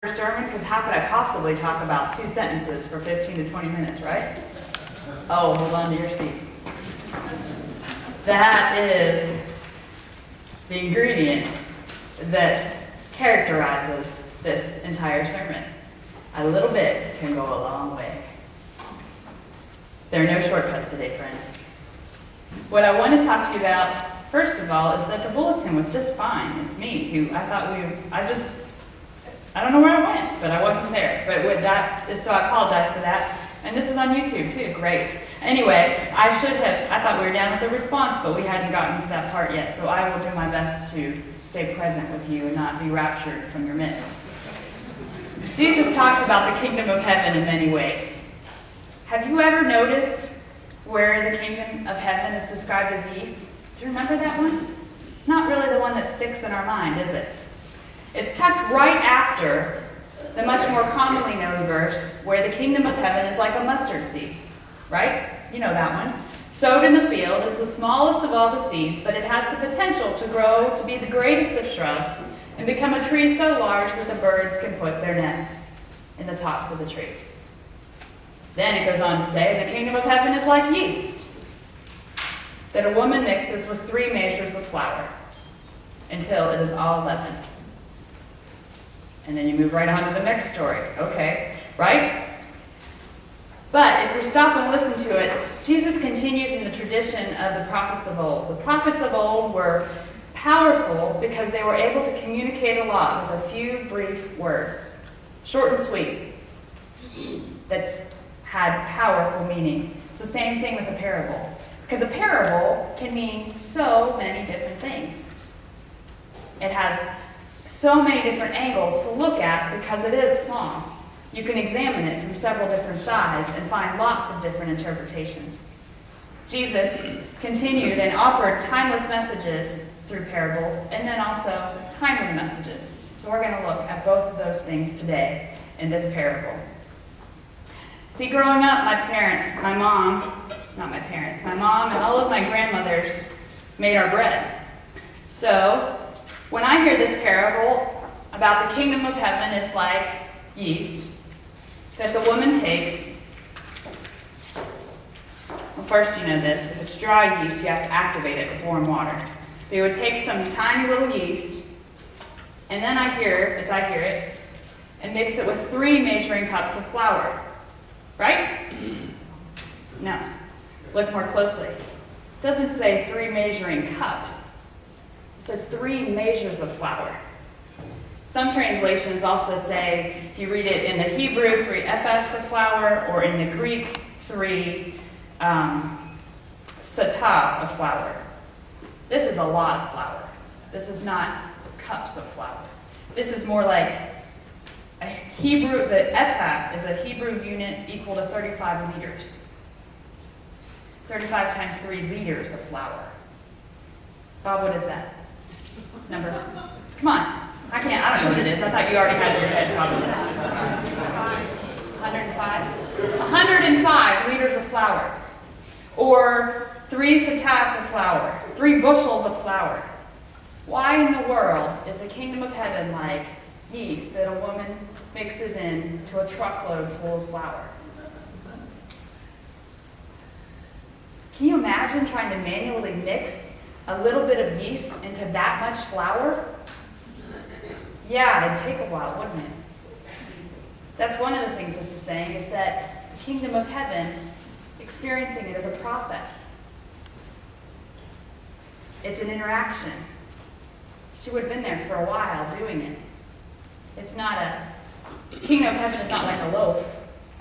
sermon, because how could I possibly talk about 2 sentences for 15 to 20 minutes, right? Oh, hold on to your seats. That is the ingredient that characterizes this entire sermon. A little bit can go a long way. There are no shortcuts today, friends. What I want to talk to you about, first of all, is that the bulletin was just fine. It's me who I don't know where I went, but I wasn't there. But with that, so I apologize for that. And this is on YouTube too, great. Anyway, I thought we were down at the response, but we hadn't gotten to that part yet. So I will do my best to stay present with you and not be raptured from your midst. Jesus talks about the kingdom of heaven in many ways. Have you ever noticed where the kingdom of heaven is described as yeast? Do you remember that one? It's not really the one that sticks in our mind, is it? It's tucked right after the much more commonly known verse where the kingdom of heaven is like a mustard seed, right? You know that one. Sowed in the field, it's the smallest of all the seeds, but it has the potential to grow to be the greatest of shrubs and become a tree so large that the birds can put their nests in the tops of the tree. Then it goes on to say, the kingdom of heaven is like yeast that a woman mixes with 3 measures of flour until it is all leavened. And then you move right on to the next story. Okay, right? But if we stop and listen to it, Jesus continues in the tradition of the prophets of old. The prophets of old were powerful because they were able to communicate a lot with a few brief words. Short and sweet. That's had powerful meaning. It's the same thing with a parable. Because a parable can mean so many different things. It has so many different angles to look at because it is small. You can examine it from several different sides and find lots of different interpretations. Jesus continued and offered timeless messages through parables and then also timely messages. So we're going to look at both of those things today in this parable. See, growing up, my mom and all of my grandmothers made our bread. So when I hear this parable about the kingdom of heaven is like yeast that the woman takes, well, first you know this, if it's dry yeast, you have to activate it with warm water. They would take some tiny little yeast, and then I hear it, and mix it with 3 measuring cups of flour. Right? No. Look more closely. It doesn't say 3 measuring cups. It says 3 measures of flour. Some translations also say, if you read it in the Hebrew, 3 ephahs of flour, or in the Greek, 3 setas of flour. This is a lot of flour. This is not cups of flour. This is more like the ephah is a Hebrew unit equal to 35 liters. 35 times 3 liters of flour. Bob, what is that? Number? Come on. I don't know what it is. I thought you already had it in your head, probably. 105? 105 liters of flour. Or 3 setas of flour. 3 bushels of flour. Why in the world is the kingdom of heaven like yeast that a woman mixes into a truckload full of flour? Can you imagine trying to manually mix a little bit of yeast into that much flour? Yeah, it'd take a while, wouldn't it? That's one of the things this is saying, is that the kingdom of heaven, experiencing it is a process. It's an interaction. She would have been there for a while doing it. It's not the kingdom of heaven is not like a loaf,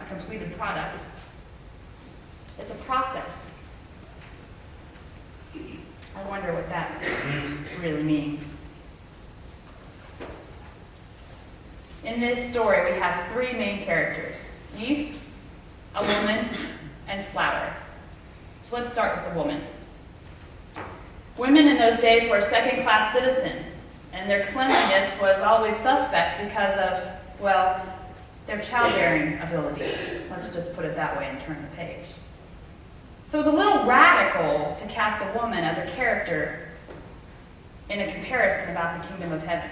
a completed product. It's a process. I wonder what that really means. In this story, we have 3 main characters: yeast, a woman, and flour. So let's start with the woman. Women in those days were a second-class citizen, and their cleanliness was always suspect because of, well, their childbearing abilities. Let's just put it that way and turn the page. So it's a little radical to cast a woman as a character in a comparison about the kingdom of heaven.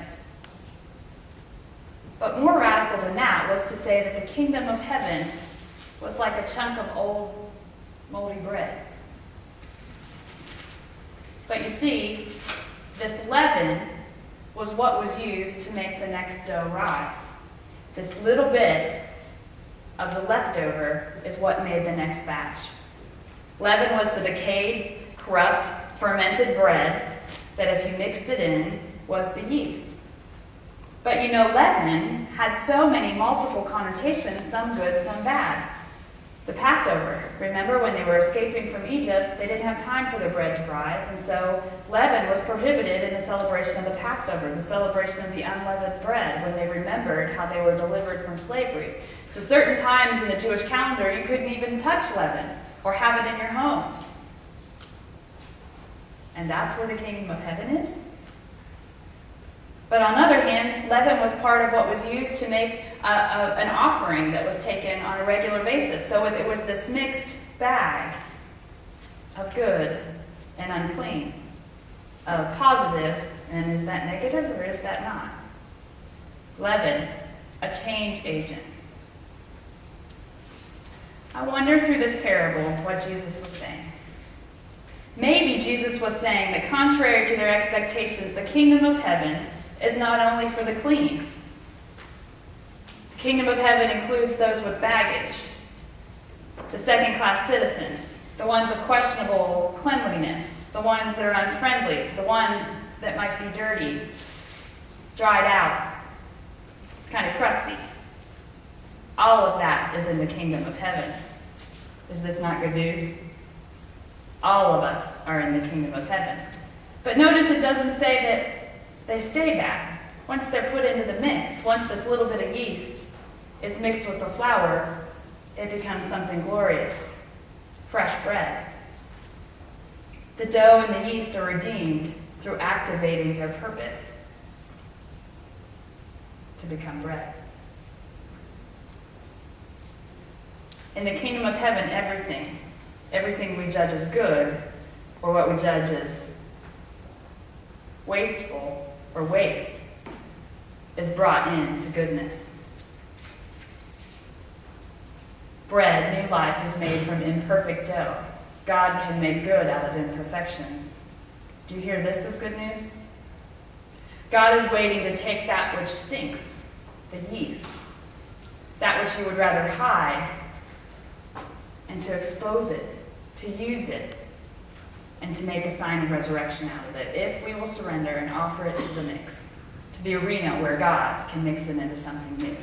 But more radical than that was to say that the kingdom of heaven was like a chunk of old, moldy bread. But you see, this leaven was what was used to make the next dough rise. This little bit of the leftover is what made the next batch. Leaven was the decayed, corrupt, fermented bread that if you mixed it in was the yeast. But you know, leaven had so many multiple connotations, some good, some bad. The Passover, remember when they were escaping from Egypt, they didn't have time for their bread to rise, and so leaven was prohibited in the celebration of the Passover, the celebration of the unleavened bread, when they remembered how they were delivered from slavery. So certain times in the Jewish calendar, you couldn't even touch leaven or have it in your homes. And that's where the kingdom of heaven is. But on other hands, leaven was part of what was used to make an offering that was taken on a regular basis. So it was this mixed bag of good and unclean, of positive, and is that negative or is that not? Leaven, a change agent. I wonder through this parable what Jesus was saying. Maybe Jesus was saying that contrary to their expectations, the kingdom of heaven is not only for the clean. The kingdom of heaven includes those with baggage, the second-class citizens, the ones of questionable cleanliness, the ones that are unfriendly, the ones that might be dirty, dried out, kind of crusty. All of that is in the kingdom of heaven. Is this not good news? All of us are in the kingdom of heaven. But notice it doesn't say that they stay bad. Once they're put into the mix, once this little bit of yeast is mixed with the flour, it becomes something glorious, fresh bread. The dough and the yeast are redeemed through activating their purpose to become bread. In the kingdom of heaven, everything we judge as good, or what we judge as wasteful or waste, is brought into goodness. Bread, new life, is made from imperfect dough. God can make good out of imperfections. Do you hear this as good news? God is waiting to take that which stinks, the yeast, that which you would rather hide, and to expose it, to use it, and to make a sign of resurrection out of it, if we will surrender and offer it to the mix, to the arena where God can mix it into something new.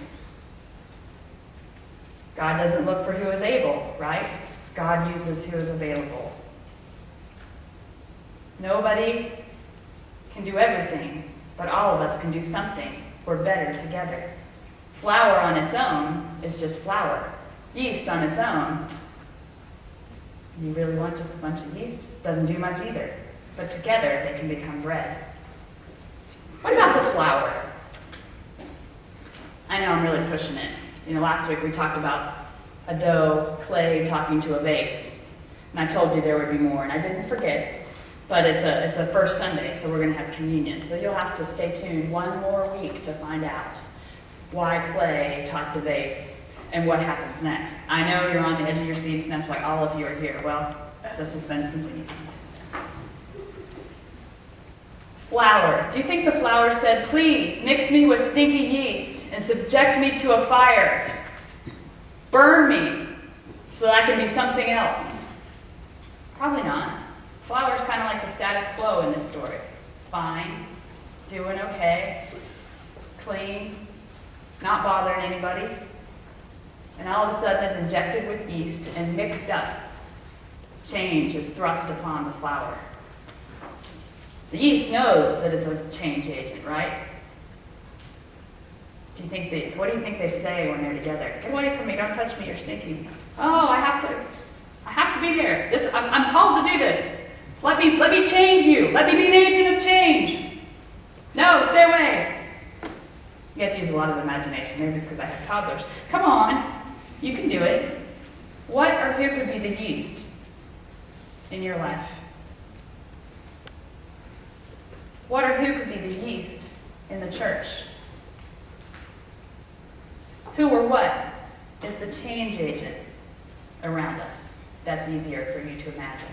God doesn't look for who is able, right? God uses who is available. Nobody can do everything, but all of us can do something. We're better together. Flour on its own is just flour. Yeast on its own, you really want just a bunch of yeast? Doesn't do much either. But together, they can become bread. What about the flour? I know I'm really pushing it. You know, last week we talked about a dough, clay talking to a vase. And I told you there would be more, and I didn't forget. But it's a first Sunday, so we're going to have communion. So you'll have to stay tuned one more week to find out why clay talked to vase and what happens next. I know you're on the edge of your seats, and that's why all of you are here. Well, the suspense continues. Flour. Do you think the flour said, please mix me with stinky yeast and subject me to a fire? Burn me so that I can be something else? Probably not. Flour is kind of like the status quo in this story. Fine, doing okay, clean, not bothering anybody. And all of a sudden is injected with yeast and mixed up. Change is thrust upon the flour. The yeast knows that it's a change agent, right? What do you think they say when they're together? Get away from me, don't touch me, you're stinky. Oh, I have to be there. I'm called to do this. Let me change you. Let me be an agent of change. No, stay away. You have to use a lot of imagination. Maybe it's because I have toddlers. Come on, you can do it. What or who could be the yeast in your life? What or who could be the yeast in the church? Who or what is the change agent around us? That's easier for you to imagine.